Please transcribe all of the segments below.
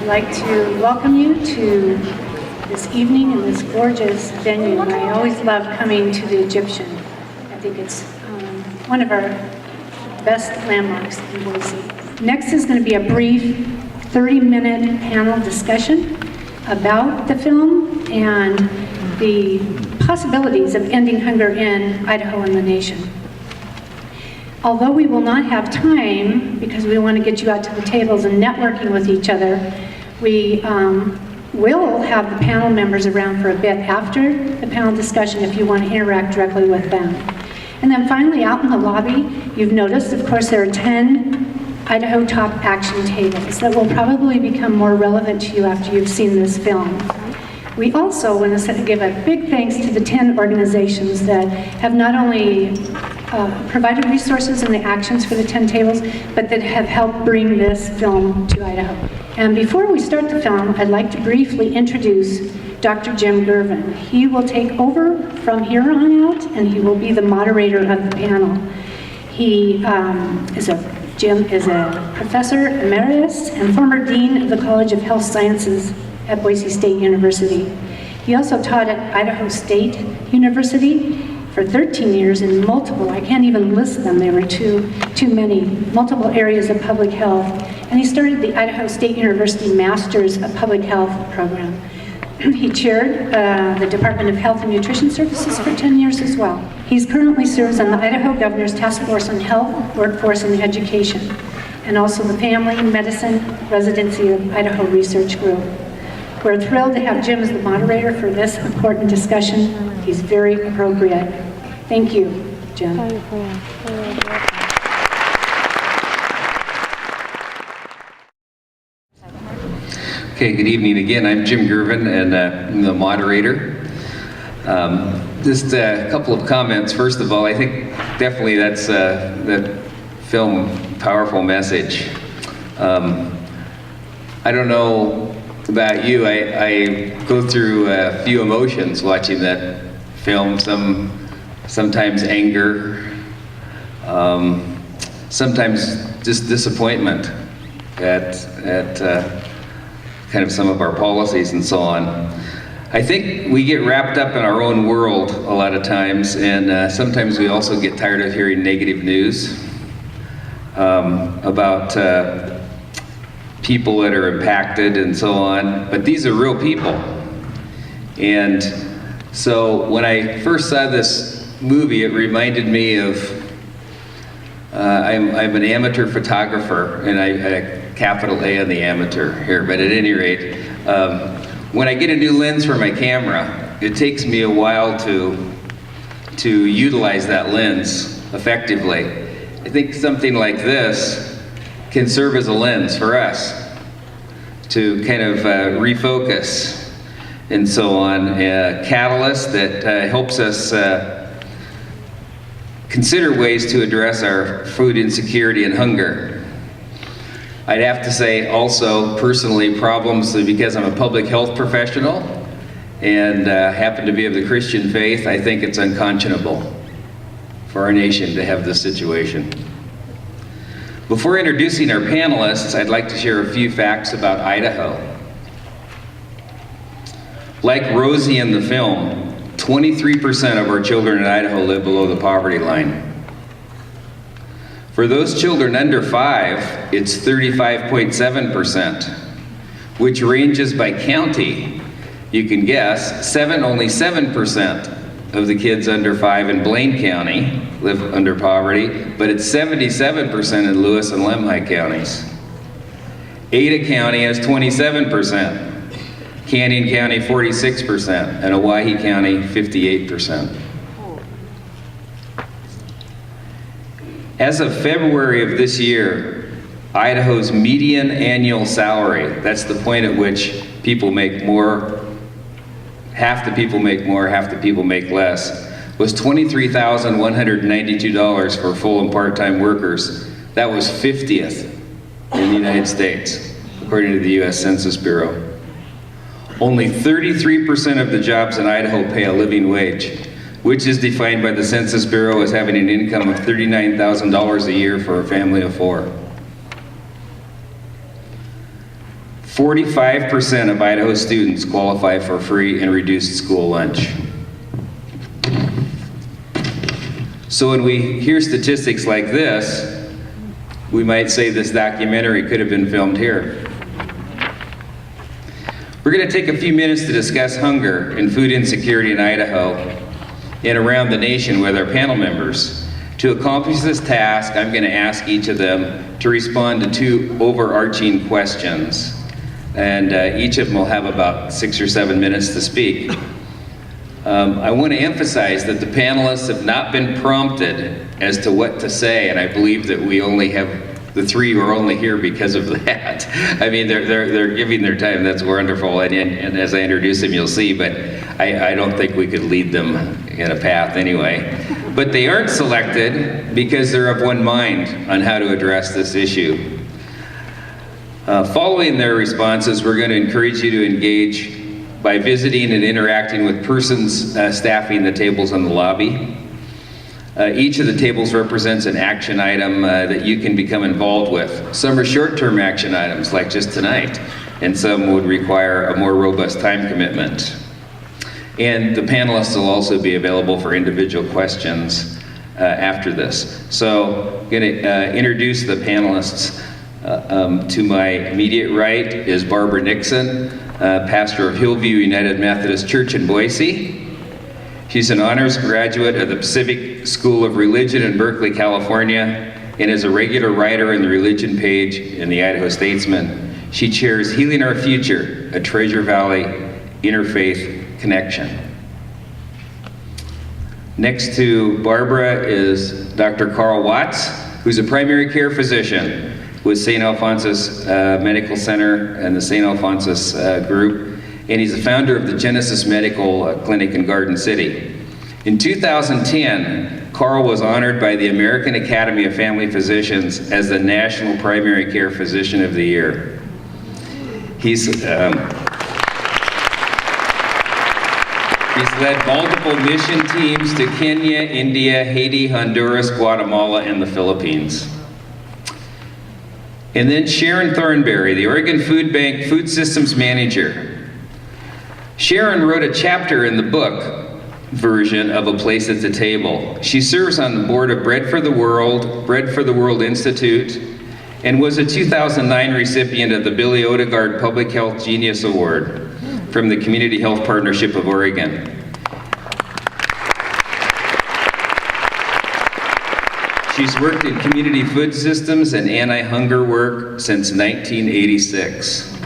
I'd like to welcome you to this evening in this gorgeous venue. I always love coming to the Egyptian. I think it's one of our best landmarks in Boise. Next is going to be a brief 30-minute panel discussion about the film and the possibilities of ending hunger in Idaho and the nation. Although we will not have time, because we want to get you out to the tables and networking with each other, we will have the panel members around for a bit after the panel discussion if you want to interact directly with them. And then finally, out in the lobby, you've noticed, of course, there are 10 Idaho Top Action Tables that will probably become more relevant to you after you've seen this film. We also want to give a big thanks to the 10 organizations that have not only provided resources and the actions for the 10 tables, but that have helped bring this film to Idaho. And before we start the film, I'd like to briefly introduce Dr. Jim Gervin. He will take over from here on out, and he will be the moderator of the panel. Jim is a professor emeritus and former dean of the College of Health Sciences at Boise State University. He also taught at Idaho State University for 13 years in multiple, I can't even list them, there were too many, multiple areas of public health. And he started the Idaho State University Masters of Public Health program. He chaired the Department of Health and Nutrition Services for 10 years as well. He currently serves on the Idaho Governor's Task Force on Health, Workforce, and Education, and also the Family Medicine Residency of Idaho Research Group. We're thrilled to have Jim as the moderator for this important discussion. He's very appropriate. Thank you, Jim. Okay, good evening again. I'm Jim Gervin, and I'm the moderator. Just a couple of comments. First of all, I think definitely that's that film, powerful message. I don't know about you, I go through a few emotions watching that film. Sometimes anger, sometimes just disappointment at kind of some of our policies and so on. I think we get wrapped up in our own world a lot of times, and sometimes we also get tired of hearing negative news about people that are impacted and so on, but these are real people. And so when I first saw this movie, it reminded me of, I'm an amateur photographer, and I capital A on the amateur here, but at any rate, when I get a new lens for my camera, it takes me a while to utilize that lens effectively. I think something like this can serve as a lens for us to kind of refocus and so on, a catalyst that helps us consider ways to address our food insecurity and hunger. I'd have to say also, personally, problems, because I'm a public health professional and happen to be of the Christian faith, I think it's unconscionable for our nation to have this situation. Before introducing our panelists, I'd like to share a few facts about Idaho. Like Rosie in the film, 23% of our children in Idaho live below the poverty line. For those children under 5, it's 35.7%, which ranges by county. You can guess, only 7% of the kids under 5 in Blaine County live under poverty, but it's 77% in Lewis and Lemhi counties. Ada County has 27%, Canyon County 46%, and Owyhee County 58%. As of February of this year, Idaho's median annual salary, that's the point at which people make more, half the people make more, half the people make less, was $23,192 for full and part-time workers. That was 50th in the United States, according to the U.S. Census Bureau. Only 33% of the jobs in Idaho pay a living wage, which is defined by the Census Bureau as having an income of $39,000 a year for a family of 4. 45% of Idaho students qualify for free and reduced school lunch. So when we hear statistics like this, we might say this documentary could have been filmed here. We're going to take a few minutes to discuss hunger and food insecurity in Idaho and around the nation with our panel members. To accomplish this task, I'm going to ask each of them to respond to 2 overarching questions. And each of them will have about 6 or 7 minutes to speak. I want to emphasize that the panelists have not been prompted as to what to say, and I believe that we only have the 3 are only here because of that. I mean, they're giving their time. That's wonderful, and as I introduce them, you'll see. But I don't think we could lead them in a path anyway. But they aren't selected because they're of one mind on how to address this issue. Following their responses, we're going to encourage you to engage by visiting and interacting with persons staffing the tables in the lobby. Each of the tables represents an action item that you can become involved with. Some are short-term action items, like just tonight, and some would require a more robust time commitment. And the panelists will also be available for individual questions after this. So I'm going to introduce the panelists. To my immediate right is Barbara Nixon, pastor of Hillview United Methodist Church in Boise. She's an honors graduate of the Pacific School of Religion in Berkeley, California, and is a regular writer in the religion page in the Idaho Statesman. She chairs Healing Our Future, a Treasure Valley interfaith connection. Next to Barbara is Dr. Karl Watts, who's a primary care physician with St. Alphonsus Medical Center and the St. Alphonsus group, and he's the founder of the Genesis Medical Clinic in Garden City. In 2010, Karl was honored by the American Academy of Family Physicians as the National Primary Care Physician of the Year. He's led multiple mission teams to Kenya, India, Haiti, Honduras, Guatemala, and the Philippines. And then Sharon Thornberry, the Oregon Food Bank Food Systems Manager. Sharon wrote a chapter in the book version of A Place at the Table. She serves on the board of Bread for the World Institute, and was a 2009 recipient of the Billy Odegaard Public Health Genius Award from the Community Health Partnership of Oregon. She's worked in community food systems and anti-hunger work since 1986.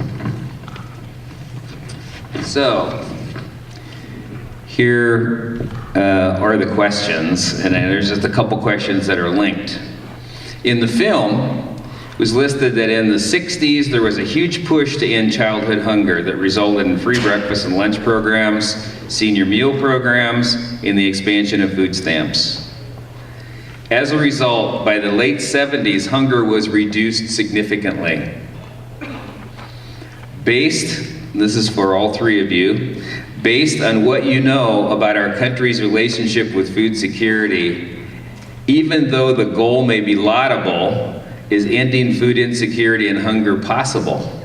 So, here are the questions, and there's just a couple questions that are linked. In the film, it was listed that in the 60s there was a huge push to end childhood hunger that resulted in free breakfast and lunch programs, senior meal programs, and the expansion of food stamps. As a result, by the late 70s, hunger was reduced significantly. This is for all 3 of you, based on what you know about our country's relationship with food security, even though the goal may be laudable, is ending food insecurity and hunger possible?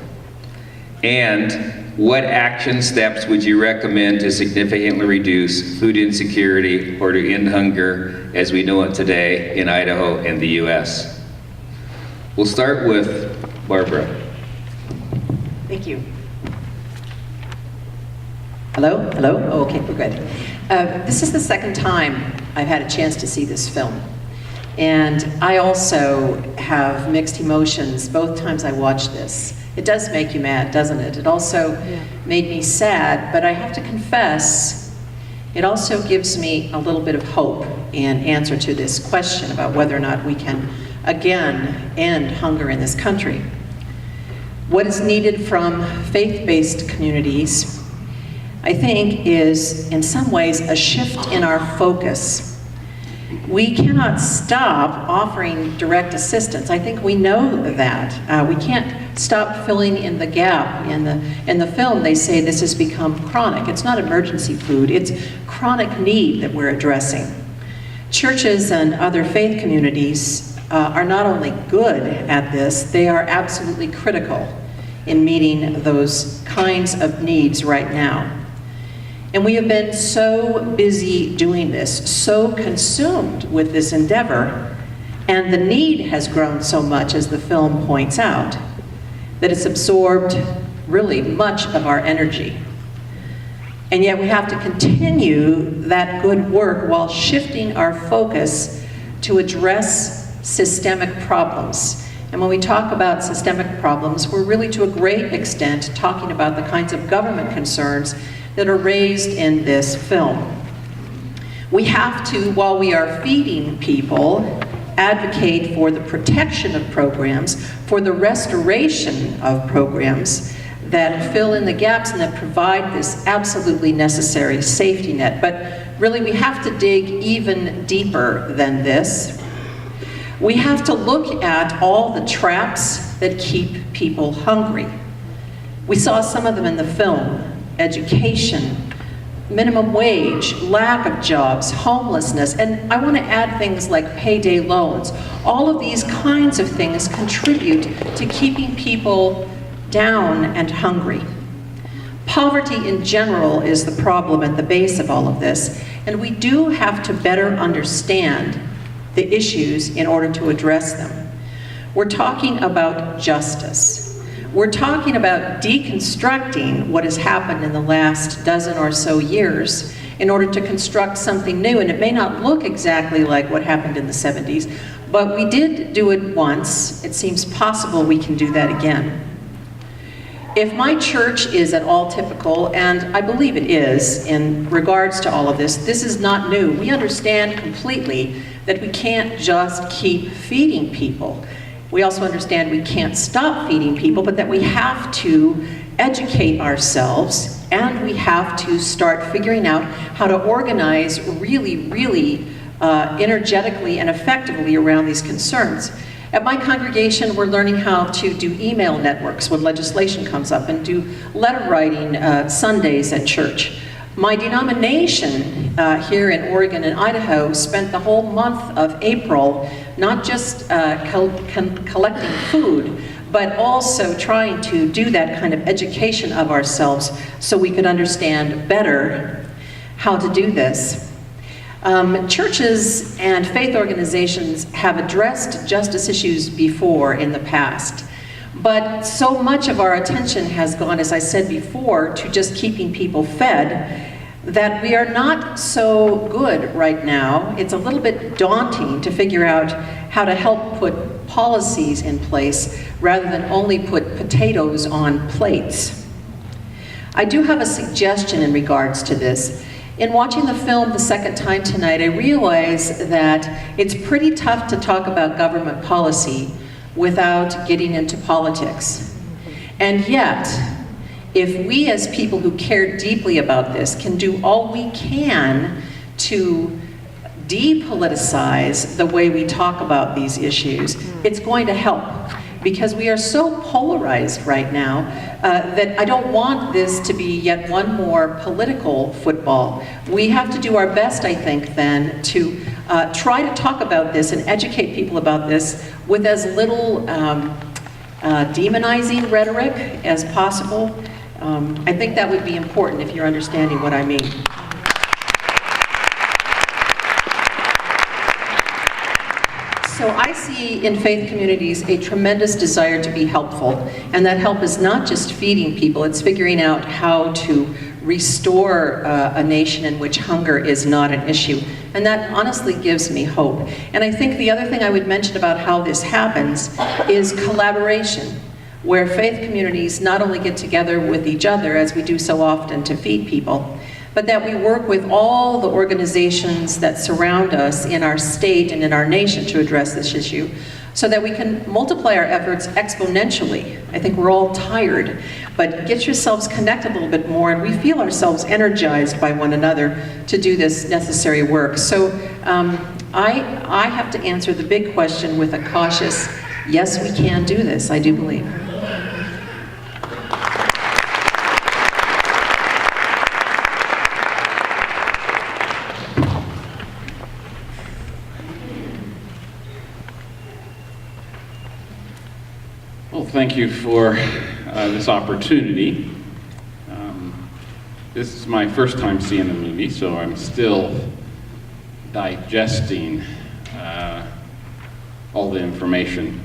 And what action steps would you recommend to significantly reduce food insecurity or to end hunger as we know it today in Idaho and the U.S.? We'll start with Barbara. Thank you. Hello? Hello? Oh, okay, we're good. This is the second time I've had a chance to see this film. And I also have mixed emotions both times I watched this. It does make you mad, doesn't it? It also made me sad, but I have to confess, it also gives me a little bit of hope in answer to this question about whether or not we can, again, end hunger in this country. What is needed from faith-based communities, I think, is in some ways a shift in our focus. We cannot stop offering direct assistance. I think we know that. We can't stop filling in the gap. In the film, they say this has become chronic. It's not emergency food, it's chronic need that we're addressing. Churches and other faith communities are not only good at this, they are absolutely critical in meeting those kinds of needs right now. And we have been so busy doing this, so consumed with this endeavor, and the need has grown so much, as the film points out, that it's absorbed really much of our energy. And yet we have to continue that good work while shifting our focus to address systemic problems. And when we talk about systemic problems, we're really to a great extent talking about the kinds of government concerns that are raised in this film. We have to, while we are feeding people, advocate for the protection of programs, for the restoration of programs that fill in the gaps and that provide this absolutely necessary safety net. But really, we have to dig even deeper than this. We have to look at all the traps that keep people hungry. We saw some of them in the film: education, minimum wage, lack of jobs, homelessness, and I want to add things like payday loans. All of these kinds of things contribute to keeping people down and hungry. Poverty in general is the problem at the base of all of this, and we do have to better understand the issues in order to address them. We're talking about justice. We're talking about deconstructing what has happened in the last dozen or so years in order to construct something new, and it may not look exactly like what happened in the 70s, but we did do it once. It seems possible we can do that again. If my church is at all typical, and I believe it is in regards to all of this, this is not new. We understand completely that we can't just keep feeding people. We also understand we can't stop feeding people, but that we have to educate ourselves, and we have to start figuring out how to organize really energetically and effectively around these concerns. At my congregation, we're learning how to do email networks when legislation comes up, and do letter writing Sundays at church. My denomination here in Oregon and Idaho spent the whole month of April not just collecting food, but also trying to do that kind of education of ourselves so we could understand better how to do this. Churches and faith organizations have addressed justice issues before in the past, but so much of our attention has gone, as I said before, to just keeping people fed, that we are not so good right now. It's a little bit daunting to figure out how to help put policies in place rather than only put potatoes on plates. I do have a suggestion in regards to this. In watching the film the second time tonight, I realized that it's pretty tough to talk about government policy without getting into politics. And yet, if we as people who care deeply about this can do all we can to depoliticize the way we talk about these issues, it's going to help. Because we are so polarized right now that I don't want this to be yet one more political football. We have to do our best, I think, then, to try to talk about this and educate people about this with as little demonizing rhetoric as possible. I think that would be important if you're understanding what I mean. So I see in faith communities a tremendous desire to be helpful, and that help is not just feeding people, it's figuring out how to restore a nation in which hunger is not an issue. And that honestly gives me hope. And I think the other thing I would mention about how this happens is collaboration, where faith communities not only get together with each other, as we do so often to feed people, but that we work with all the organizations that surround us in our state and in our nation to address this issue, so that we can multiply our efforts exponentially. I think we're all tired, but get yourselves connected a little bit more, and we feel ourselves energized by one another to do this necessary work. So I have to answer the big question with a cautious, yes, we can do this, I do believe. Well, thank you for this opportunity. This is my first time seeing the movie, so I'm still digesting all the information.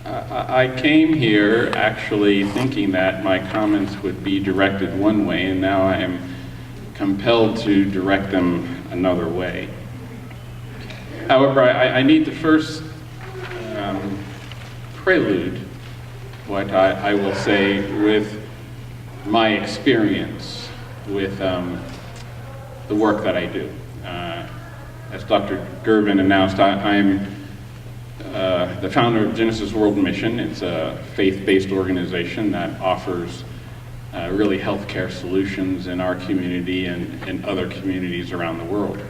I came here actually thinking that my comments would be directed one way, and now I am compelled to direct them another way. However, I need to first prelude what I will say with my experience with the work that I do. As Dr. Gervin announced, I'm the founder of Genesis World Mission. It's a faith-based organization that offers really healthcare solutions in our community and other communities around the world.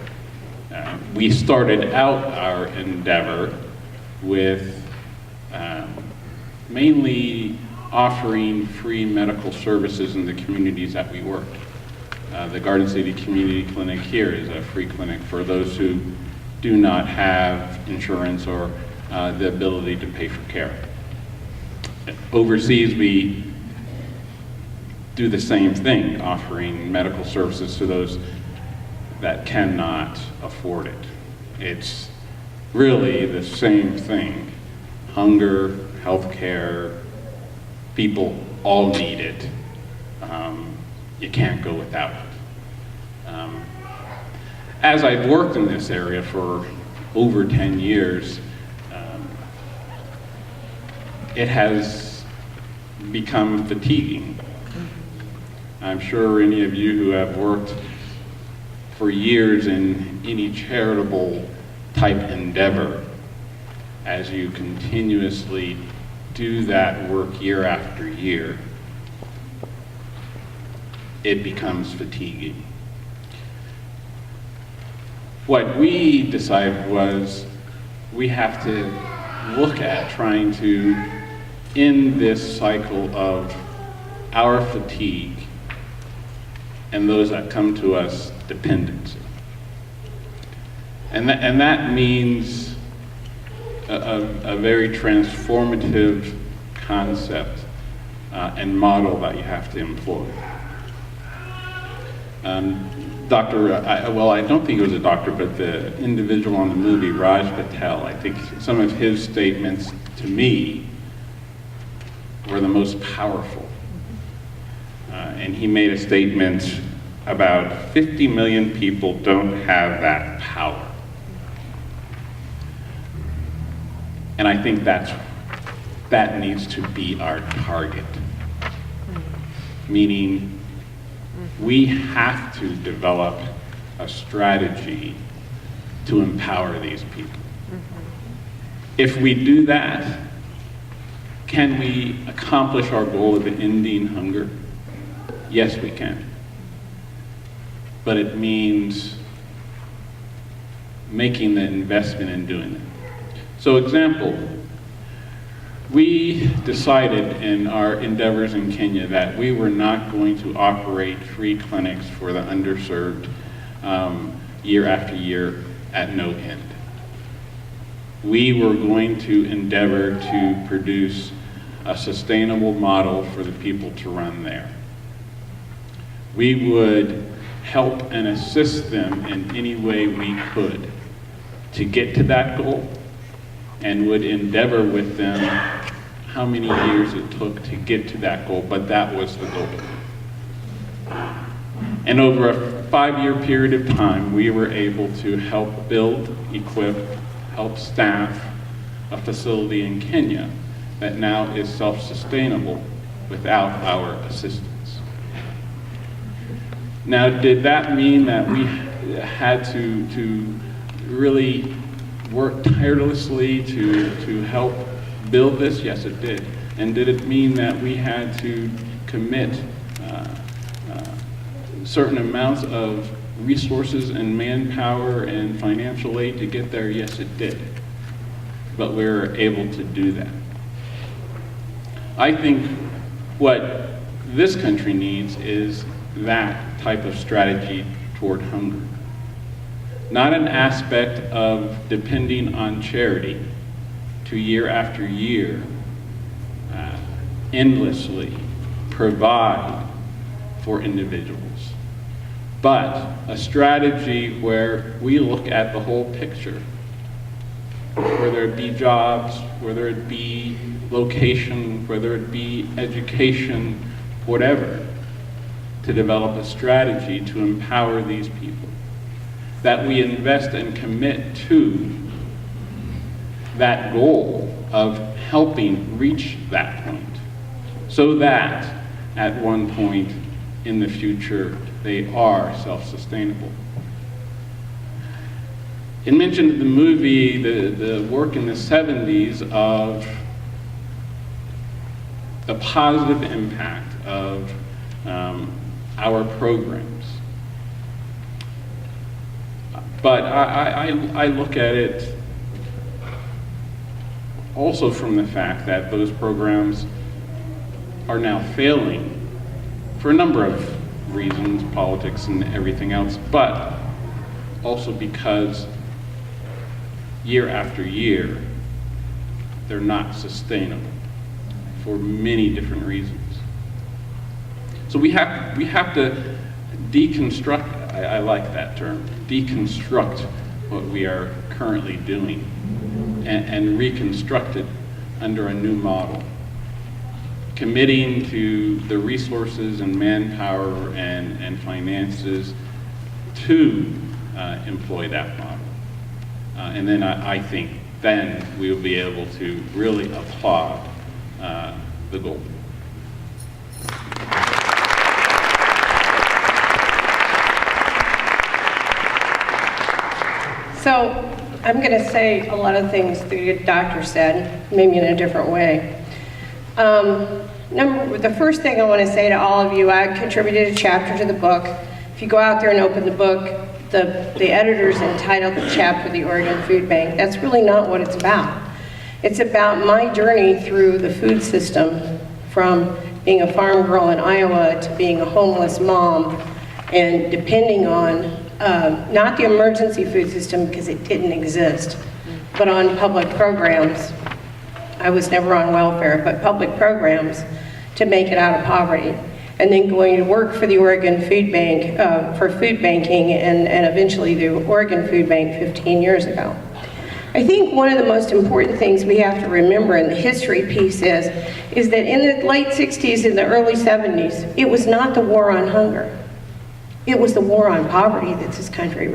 We started out our endeavor with mainly offering free medical services in the communities that we worked. The Garden City Community Clinic here is a free clinic for those who do not have insurance or the ability to pay for care. Overseas, we do the same thing, offering medical services to those that cannot afford it. It's really the same thing. Hunger, healthcare, people all need it. You can't go without it. As I've worked in this area for over 10 years, it has become fatiguing. I'm sure any of you who have worked for years in any charitable type endeavor, as you continuously do that work year after year, it becomes fatiguing. What we decided was we have to look at trying to end this cycle of our fatigue and those that come to us dependency. And that means a very transformative concept and model that you have to employ. I don't think it was a doctor, but the individual on the movie, Raj Patel, I think some of his statements to me were the most powerful. And he made a statement about 50 million people don't have that power. And I think that needs to be our target. Meaning, we have to develop a strategy to empower these people. If we do that, can we accomplish our goal of ending hunger? Yes, we can. But it means making the investment in doing it. So example, we decided in our endeavors in Kenya that we were not going to operate free clinics for the underserved year after year at no end. We were going to endeavor to produce a sustainable model for the people to run there. We would help and assist them in any way we could to get to that goal, and would endeavor with them how many years it took to get to that goal, but that was the goal. And over a 5-year period of time, we were able to help build, equip, help staff a facility in Kenya that now is self-sustainable without our assistance. Now, did that mean that we had to really work tirelessly to help build this? Yes, it did. And did it mean that we had to commit certain amounts of resources and manpower and financial aid to get there? Yes, it did. But we were able to do that. I think what this country needs is that type of strategy toward hunger. Not an aspect of depending on charity to year after year endlessly provide for individuals, but a strategy where we look at the whole picture, whether it be jobs, whether it be location, whether it be education, whatever, to develop a strategy to empower these people, that we invest and commit to that goal of helping reach that point, so that at one point in the future they are self-sustainable. It mentioned the movie, the work in the 70s of the positive impact of our programs. But I look at it also from the fact that those programs are now failing for a number of reasons, politics and everything else, but also because year after year, they're not sustainable for many different reasons. So we have to deconstruct, I like that term, deconstruct what we are currently doing and reconstruct it under a new model, committing to the resources and manpower and finances to employ that model. And then I think then we will be able to really applaud the goal. So I'm going to say a lot of things the doctor said, maybe in a different way. The first thing I want to say to all of you, I contributed a chapter to the book. If you go out there and open the book, the editor's entitled the chapter The Oregon Food Bank. That's really not what it's about. It's about my journey through the food system, from being a farm girl in Iowa to being a homeless mom and depending on not the emergency food system because it didn't exist, but on public programs. I was never on welfare, but public programs to make it out of poverty. And then going to work for the Oregon Food Bank, for food banking, and eventually the Oregon Food Bank 15 years ago. I think one of the most important things we have to remember in the history piece is that in the late 60s and the early 70s, it was not the war on hunger. It was the war on poverty that this country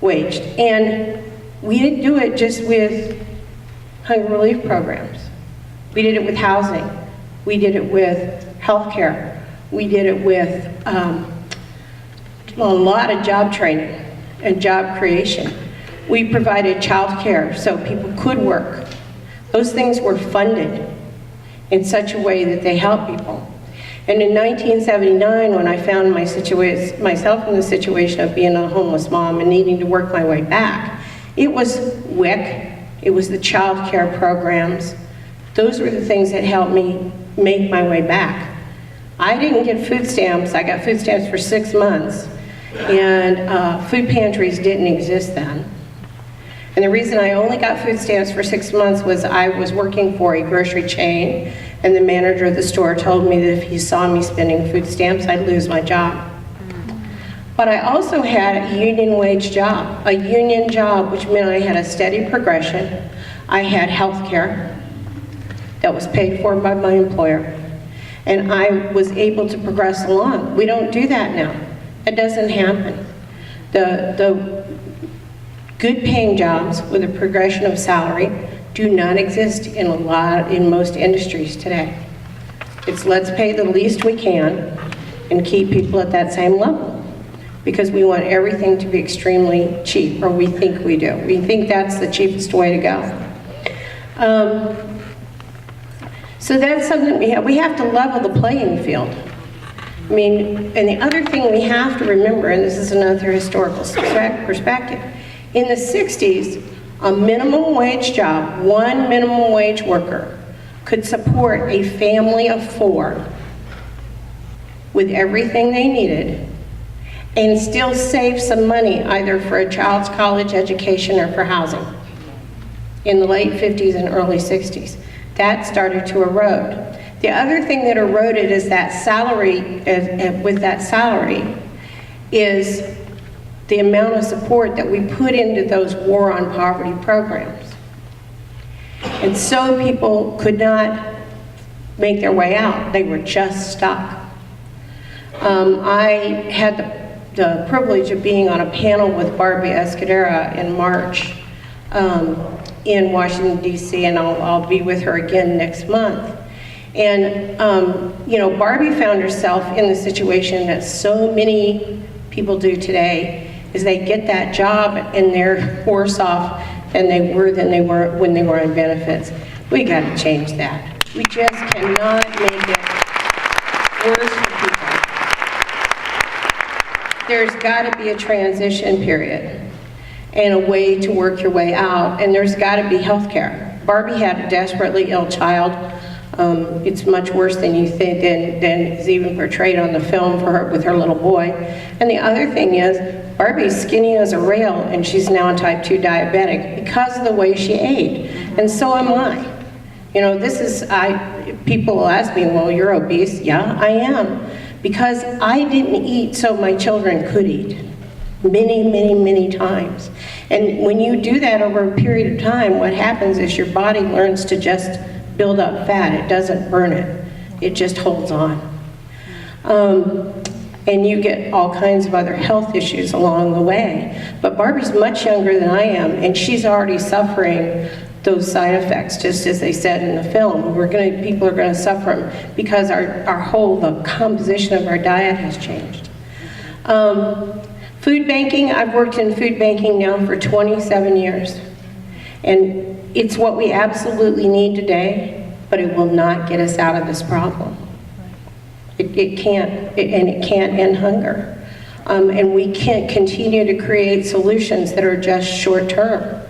waged. And we didn't do it just with hunger relief programs. We did it with housing. We did it with health care. We did it with a lot of job training and job creation. We provided child care so people could work. Those things were funded in such a way that they helped people. And in 1979, when I found myself in the situation of being a homeless mom and needing to work my way back, it was WIC, it was the child care programs. Those were the things that helped me make my way back. I didn't get food stamps. I got food stamps for 6 months, and food pantries didn't exist then. And the reason I only got food stamps for 6 months was I was working for a grocery chain, and the manager of the store told me that if he saw me spending food stamps, I'd lose my job. But I also had a union wage job, which meant I had a steady progression. I had health care that was paid for by my employer, and I was able to progress along. We don't do that now. It doesn't happen. The good paying jobs with a progression of salary do not exist in most industries today. It's let's pay the least we can and keep people at that same level, because we want everything to be extremely cheap, or we think we do. We think that's the cheapest way to go. So that's something we have to level the playing field. I mean, and the other thing we have to remember, and this is another historical perspective, in the 60s, a minimum wage job, one minimum wage worker, could support a family of 4 with everything they needed and still save some money either for a child's college education or for housing in the late 50s and early 60s. That started to erode. The other thing that eroded is that salary, with that salary, is the amount of support that we put into those war on poverty programs. And so people could not make their way out. They were just stuck. I had the privilege of being on a panel with Barbie Escudera in March in Washington, D.C., and I'll be with her again next month. And, you know, Barbie found herself in the situation that so many people do today, is they get that job and they're worse off than they were when they were on benefits. We got to change that. We just cannot make it worse for people. There's got to be a transition period and a way to work your way out, and there's got to be health care. Barbie had a desperately ill child. It's much worse than you think, than is even portrayed on the film for her with her little boy. And the other thing is, Barbie's skinny as a rail, and she's now type 2 diabetic because of the way she ate. And so am I. You know, people will ask me, well, you're obese. Yeah, I am. Because I didn't eat so my children could eat. Many, many, many times. And when you do that over a period of time, what happens is your body learns to just build up fat. It doesn't burn it. It just holds on. And you get all kinds of other health issues along the way. But Barbie's much younger than I am, and she's already suffering those side effects, just as they said in the film. People are going to suffer them because the composition of our diet has changed. Food banking, I've worked in food banking now for 27 years. And it's what we absolutely need today, but it will not get us out of this problem. It can't end hunger. And we can't continue to create solutions that are just short term.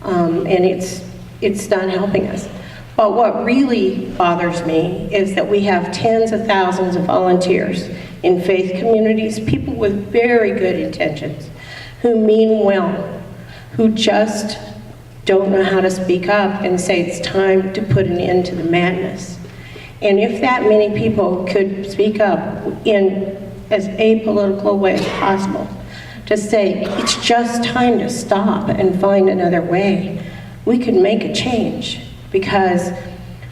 And it's not helping us. But what really bothers me is that we have tens of thousands of volunteers in faith communities, people with very good intentions, who mean well, who just don't know how to speak up and say it's time to put an end to the madness. And if that many people could speak up in as apolitical a way as possible, to say it's just time to stop and find another way, we could make a change, because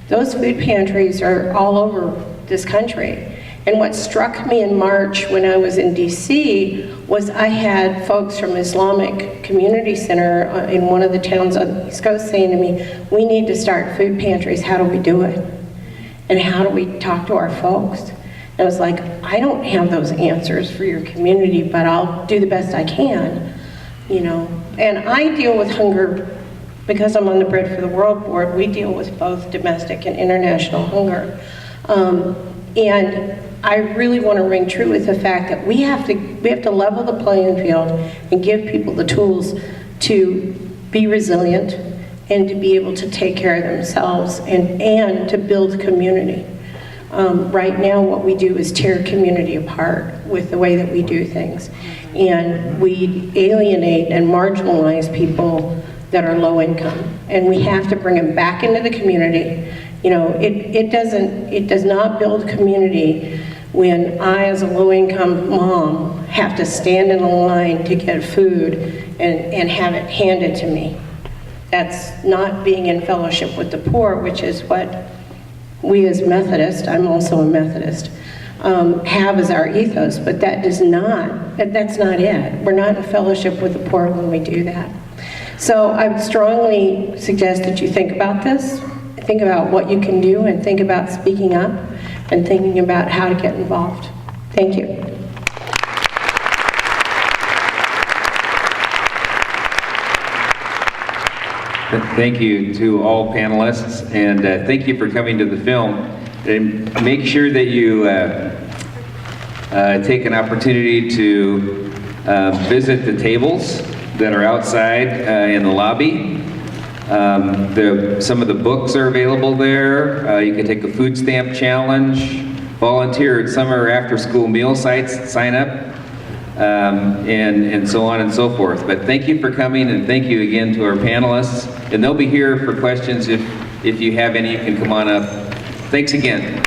those food pantries are all over this country. And what struck me in March when I was in DC was I had folks from Islamic Community Center in one of the towns on the East Coast saying to me, we need to start food pantries, how do we do it? And how do we talk to our folks? And I was like, I don't have those answers for your community, but I'll do the best I can, you know. And I deal with hunger because I'm on the Bread for the World board. We deal with both domestic and international hunger. And I really want to ring true with the fact that we have to level the playing field and give people the tools to be resilient and to be able to take care of themselves and to build community. Right now what we do is tear community apart with the way that we do things. And we alienate and marginalize people that are low income. And we have to bring them back into the community. You know, it does not build community when I, as a low-income mom, have to stand in a line to get food and have it handed to me. That's not being in fellowship with the poor, which is what we as Methodists, I'm also a Methodist, have as our ethos, but that's not it. We're not in fellowship with the poor when we do that. So I would strongly suggest that you think about this, think about what you can do, and think about speaking up and thinking about how to get involved. Thank you. Thank you to all panelists, and thank you for coming to the film. And make sure that you take an opportunity to visit the tables that are outside in the lobby. Some of the books are available there. You can take a food stamp challenge, volunteer at summer after-school meal sites, sign up, and so on and so forth. But thank you for coming, and thank you again to our panelists. And they'll be here for questions if If you have any, you can come on up. Thanks again.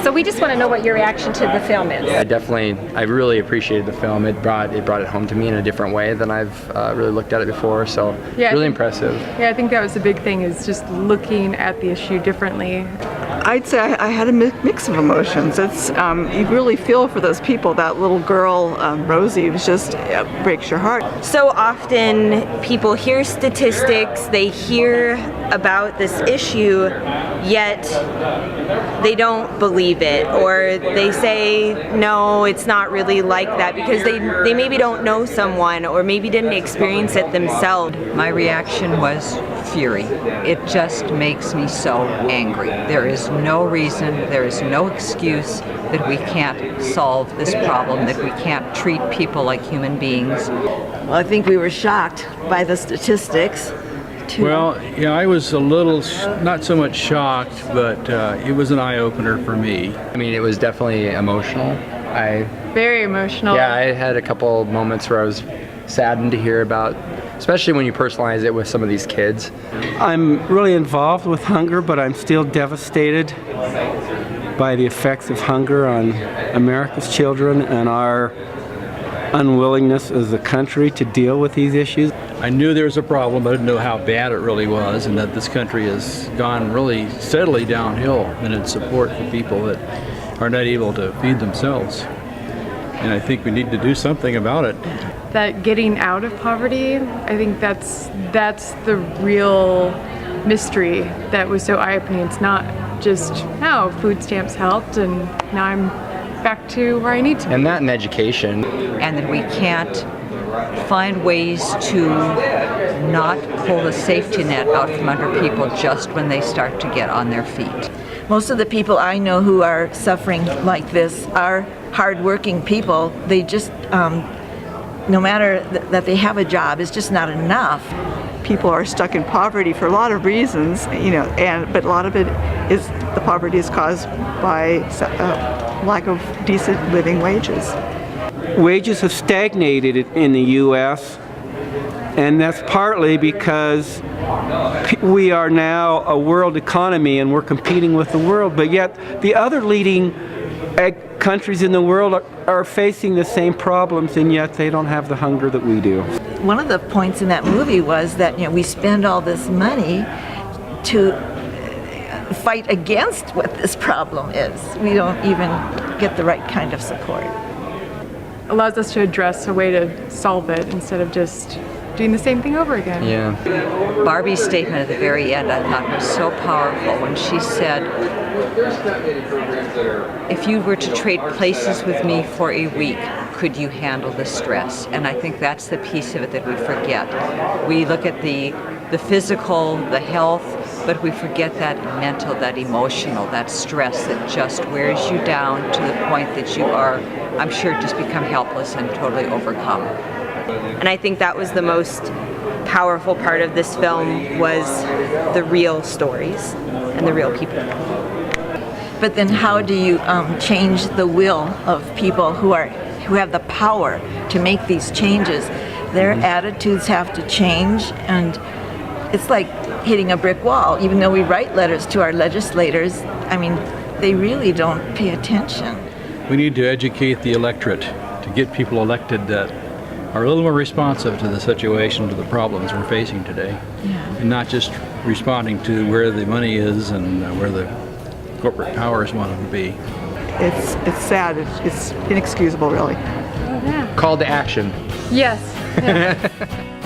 So we just want to know what your reaction to the film is. I really appreciated the film. It brought it home to me in a different way than I've really looked at it before. So really impressive. Yeah, I think that was the big thing, is just looking at the issue differently. I'd say I had a mix of emotions. It's you really feel for those people. That little girl, Rosie, was just breaks your heart. So often people hear statistics, they hear about this issue, yet they don't believe it, or they say, no, it's not really like that, because they maybe don't know someone or maybe didn't experience it themselves. My reaction was fury. It just makes me so angry. There is no reason, there is no excuse that we can't solve this problem, that we can't treat people like human beings. Well, I think we were shocked by the statistics. Well, yeah, I was a little, not so much shocked, but it was an eye-opener for me. I mean, it was definitely emotional. Very emotional. Yeah, I had a couple moments where I was saddened to hear about, especially when you personalize it with some of these kids. I'm really involved with hunger, but I'm still devastated by the effects of hunger on America's children and our unwillingness as a country to deal with these issues. I knew there was a problem, but I didn't know how bad it really was, and that this country has gone really steadily downhill in its support for people that are not able to feed themselves. And I think we need to do something about it. That getting out of poverty, I think that's the real mystery that was so eye-opening. It's not just, oh, food stamps helped and now I'm back to where I need to be. And that in education. And that we can't find ways to not pull the safety net out from under people just when they start to get on their feet. Most of the people I know who are suffering like this are hardworking people. They just, no matter that they have a job, it's just not enough. People are stuck in poverty for a lot of reasons, but a lot of it is, the poverty is caused by lack of decent living wages. Wages have stagnated in the U.S., and that's partly because we are now a world economy and we're competing with the world, but yet the other leading countries in the world are facing the same problems, and yet they don't have the hunger that we do. One of the points in that movie was that we spend all this money to fight against what this problem is. We don't even get the right kind of support. Allows us to address a way to solve it instead of just doing the same thing over again. Yeah. Barbie's statement at the very end I thought was so powerful when she said, if you were to trade places with me for a week, could you handle the stress? And I think that's the piece of it that we forget. We look at the physical, the health, but we forget that mental, that emotional, that stress that just wears you down to the point that you are, I'm sure, just become helpless and totally overcome. And I think that was the most powerful part of this film, was the real stories and the real people. But then how do you change the will of people who have the power to make these changes? Their attitudes have to change, and it's like hitting a brick wall. Even though we write letters to our legislators, I mean, they really don't pay attention. We need to educate the electorate to get people elected that are a little more responsive to the situation, to the problems we're facing today, and not just responding to where the money is and where the corporate powers want them to be. It's sad. It's inexcusable, really. Yeah. Call to action. Yes. Yeah.